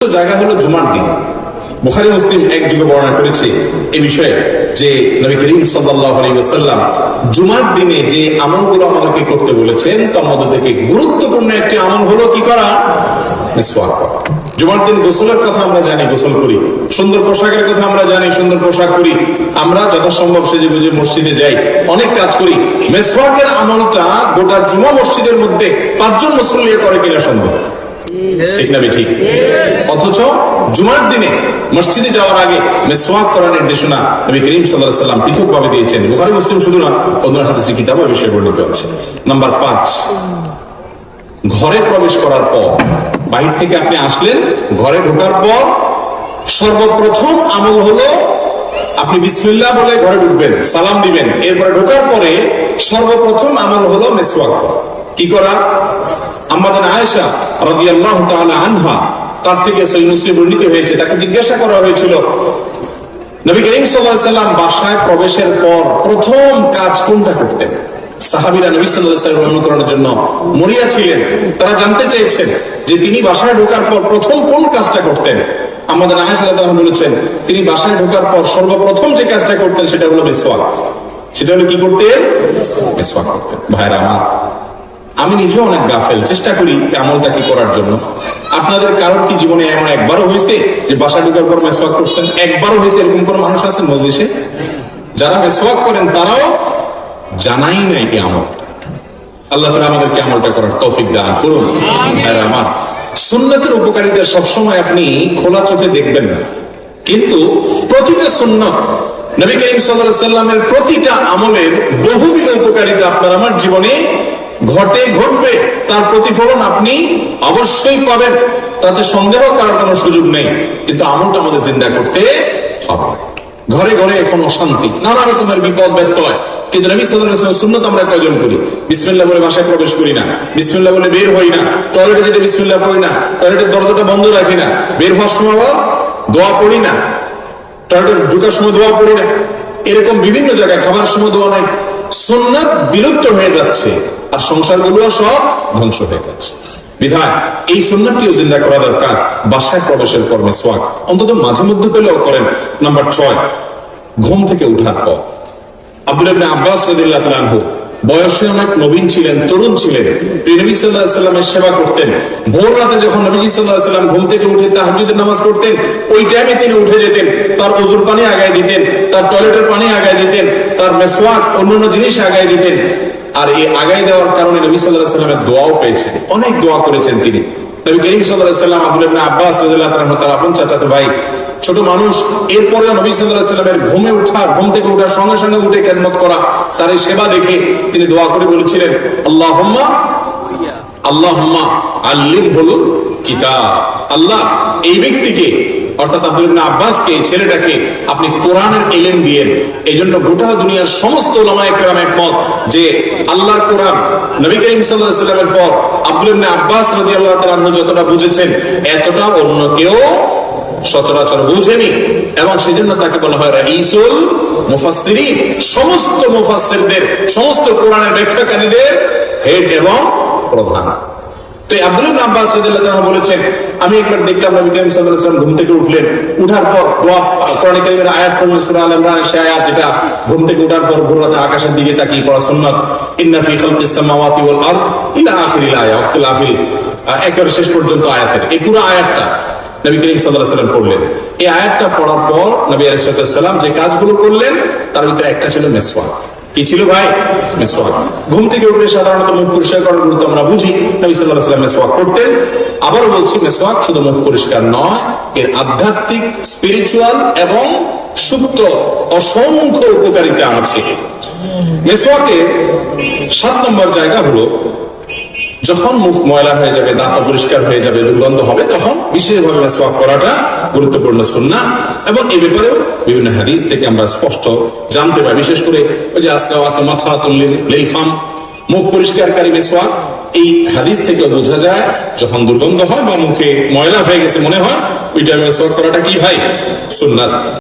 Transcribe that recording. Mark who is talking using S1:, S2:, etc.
S1: জায়গা হলো জুমার দিন। বুখারী মুসলিম এক যুগে বর্ণনা করেছে এই বিষয়ে যে নবী করিম সাল্লাল্লাহু আলাইহি ওয়াসাল্লাম জুমার দিনে যে আমলগুলো আমাদেরকে করতে বলেছেন তার মধ্যে থেকে গুরুত্বপূর্ণ একটি আমল হলো কি করা? মিসওয়াক করা। জুমার দিন গোসলের কথা আমরা জানি, গোসল করি। সুন্দর পোশাকের কথা আমরা জানি, সুন্দর পোশাক পরি। আমরা যথাসম্ভব সেজে গুজে মসজিদে যাই, অনেক কাজ করি। মিসওয়াকের আমলটা গোটা জুমা মসজিদের মধ্যে 5 জন মুসল্লি করে কিনা সন্দেহ, ঠিক না ঠিক? অথচ জুমার দিনে মসজিদে যাওয়ার আগে মিসওয়াক করার নির্দেশনা নবী করিম সাল্লাল্লাহু আলাইহি ওয়াসাল্লাম পৃথকভাবে দিয়েছেন। বুখারী মুসলিম শুধু না, অন্য হাদিসের কিতাবে এই বিষয়ে বর্ণিত আছে। নাম্বার 5, ঘরে প্রবেশ করার পর, বাইরে থেকে আপনি আসলেন, ঘরে ঢোকার পর সর্বপ্রথম আমল হলো আপনি বিসমিল্লাহ বলে ঘরে ঢুকবেন, সালাম দিবেন। এরপরে ঢোকার পরে সর্বপ্রথম আমল হলো মিসওয়াক করা। কি করা? আম্মাজান আয়েশা রাদিয়াল্লাহু তাআলা আনহা, তার থেকে সহিহ মুসলিমে বর্ণিত হয়েছে, তাকে জিজ্ঞাসা করা হয়েছিল নবী করিম সাল্লাল্লাহু আলাইহি ওয়াসাল্লাম বাসায় প্রবেশের পর প্রথম কাজ কোনটা করতেন। সাহাবীরা নবী সাল্লাল্লাহু আলাইহি ওয়াসাল্লাম অনুকরণের জন্য মরিয়া ছিলেন। তারা জানতে চেয়েছেন যে তিনি বাসায় ঢোকার পর প্রথম কোন কাজটা করতেন। আমাদের আয়েশা রাদিয়াল্লাহু আনহা বলেছেন তিনি বাসায় ঢোকার পর সর্বপ্রথম যে কাজটা করতেন সেটা হলো মিসওয়াক। সেটা হলো কি করতেন? মিসওয়াক করতেন। ভাইরা আমার, আমি নিজেও অনেক গাফেল, চেষ্টা করি আমলটা কি করার জন্য। আপনাদের কারোর কি জীবনে এমন একবারও হয়েছে যে বাসা ঢোকার পর মিসওয়াক করছেন? একবারও হয়েছে এরকম কোন মানুষ আছেন মজলিসে? যারা মিসওয়াক করেন তারাও জানাই নাই এই আমল। আল্লাহ তাআলা আমাদেরকে আমলটা করার তৌফিক দান করুন। ভাইরা আমার, সুন্নতের উপকারিতা সবসময় আপনি খোলা চোখে দেখবেন না, কিন্তু প্রতিটা সুন্নত, নবী করিম সাল্লাল্লাহু আলাইহি ওয়াসাল্লামের প্রতিটা আমলের বহুবিধ উপকারিতা আপনার আমার জীবনে ঘটবে। তার প্রতিফলন আপনি অবশ্যই পাবেন, তাতে সন্দেহ করার কোনো সুযোগ নেই। কিন্তু আমলটা আমাদের জিন্দা করতে হবে। ঘরে ঘরে এখন অশান্তি, নানা রকমের বিপদ ব্যত্যয়, কিন্তু নবী সাল্লাল্লাহু আলাইহি ওয়াসাল্লাম সুন্নাত আমরা কয়জন করি? বিসমিল্লাহ বলে বাসায় প্রবেশ করি না, বিসমিল্লাহ বলে বের হই না, টয়লেটে যেতে বিসমিল্লাহ পড়ি না, টয়লেটের দরজাটা বন্ধ রাখি না, বের হওয়ার সময় আবার দোয়া পড়ি না, টয়লেটে ঢোকার সময় দোয়া পড়ি না, এরকম বিভিন্ন জায়গায় খাবার সময় দোয়া নাই। সুন্নাত বিলুপ্ত হয়ে যাচ্ছে আর সংসারগুলো সব ধ্বংস হয়ে যাচ্ছে। বিধায় এই সুন্নাতটিও জিন্দা করা দরকার। বাসায় প্রবেশের পর মিসওয়াক অন্তত মাঝে মধ্যে পেলেও করেন। নাম্বার 6, ঘুম থেকে ওঠার পর। আব্দুল্লাহ ইবনে আব্বাস রাদিয়াল্লাহু তাআলা আনহু বয়সে অনেক নবীন ছিলেন, তরুণ ছিলেন, নবী সাল্লাল্লাহু আলাইহি ওয়াসাল্লামের সেবা করতেন। ভোর রাতে যখন নবীজি সাল্লাল্লাহু আলাইহি ওয়াসাল্লাম ঘুম থেকে উঠে তাহাজ্জুদের নামাজ পড়তেন, ওই টাইমে তিনি উঠে যেতেন, তার ওযুর পানি আগায় দিতেন, তার টয়লেটের পানি আগায় দিতেন, তার মিসওয়াক অন্যান্য জিনিস আগায় দিতেন। আর এই আগায় দেওয়ার কারণে নবী সাল্লাল্লাহু আলাইহি ওয়াসাল্লামের দোয়াও পেয়েছেন, অনেক দোয়া করেছেন তিনি। নবী করিম সাল্লাল্লাহু আলাইহি ওয়াসাল্লাম আব্দুল্লাহ ইবনে আব্বাস রাদিয়াল্লাহু তাআলা তার আপন চাচাতো ভাই, ছোট মানুষ, এরপরেও নবী সাল্লাল্লাহু আলাইহি ওয়াসাল্লামের ঘুম থেকে ওঠার সঙ্গে সঙ্গে উঠে খেদমত করা, তার এই সেবা দেখে তিনি দোয়া করে বলেছিলেন আল্লাহুম্মা আল্লিমহুল কিতাব। আল্লাহ এই ব্যক্তিকে, অর্থাৎ আব্দুল্লাহ ইবনে আব্বাসকে, এই ছেলেটাকে আপনি কোরআনের ইলম দিয়েন। এইজন্য গোটা দুনিয়ার সমস্ত উলামায়ে কেরাম একমত যে আল্লাহর কোরআন নবী করিম সাল্লাল্লাহু আলাইহি ওয়াসাল্লামের পর আব্দুল্লাহ ইবনে আব্বাস রাদিয়াল্লাহু তাআলা আনহু যতটা বুঝেছেন এতটা অন্য কেউ সচরাচর বুঝেনি, এবং সেজন্য তাকে বলা হয় রাইসুল মুফাসসিরিন। সমস্ত মুফাসসিরদের, সমস্ত কোরআনের ব্যাখ্যাকারীদের হেড এবং প্রধান। তো আব্দুল্লাহ ইবনে আব্বাস রাদিয়াল্লাহু তাআলা বলেছেন আমি একবার দেখলাম নবী করিম সাল্লাল্লাহু আলাইহি ওয়াসাল্লাম ঘুম থেকে উঠলেন, উঠার পর দোয়া, কোরআন কারীমের আয়াত পড়লেন, সূরা আল ইমরানের সেই আয়াত যেটা ঘুম থেকে উঠার পর ভোর রাতে আকাশের দিকে তাকিয়ে পড়া সুন্নাত, ইন্না ফি খালকিস সামাওয়াতি ওয়াল আরদ ইলা আখিরিল আয়াত, ইখতিলাফিল, একেবারে শেষ পর্যন্ত আয়াতের এই পুরো আয়াতটা নবী করিম সাল্লাল্লাহু আলাইহি ওয়াসাল্লাম পড়লেন। এই আয়াতটা পড়ার পর নবী আলাইহিস সালাম যে কাজগুলো করলেন তার ভিতরে একটা ছিল মিসওয়াক। কি ছিল ভাই? মিসওয়াক। ঘুম থেকে উঠে সাধারণত মুখ পরিষ্কার করার গুরুত্ব আমরা বুঝি, নবী সাল্লাল্লাহু আলাইহি ওয়াসাল্লাম মিসওয়াক করতেন। আবারও বলছি, মিসওয়াক শুধু মুখ পরিষ্কার নয়, এর আধ্যাত্মিক, স্পিরিচুয়াল এবং সুপ্ত অসংখ্য উপকারিতা আছে। মিসওয়াকের 7 নম্বর জায়গা হলো যখন মুখ ময়লা হয়ে যাবে, দাঁত পরিষ্কার হয়ে যাবে, দুর্গন্ধ হবে, তখন বিশেষভাবে মিসওয়াক করাটা গুরুত্বপূর্ণ সুন্নাহ। এবং এই ব্যাপারেও বিভিন্ন হাদিস থেকে আমরা স্পষ্ট জানতে পারি, বিশেষ করে ওই যে আসওয়াকু মাতহারাতুল লিল ফাম, মুখ পরিষ্কারকারী মিসওয়াক, এই হাদিস থেকে বোঝা যায় যখন দুর্গন্ধ হয় বা মুখে ময়লা হয়ে গেছে মনে হয়, ওই টাইমে মিসওয়াক করাটা কি ভাই? সুন্নাত।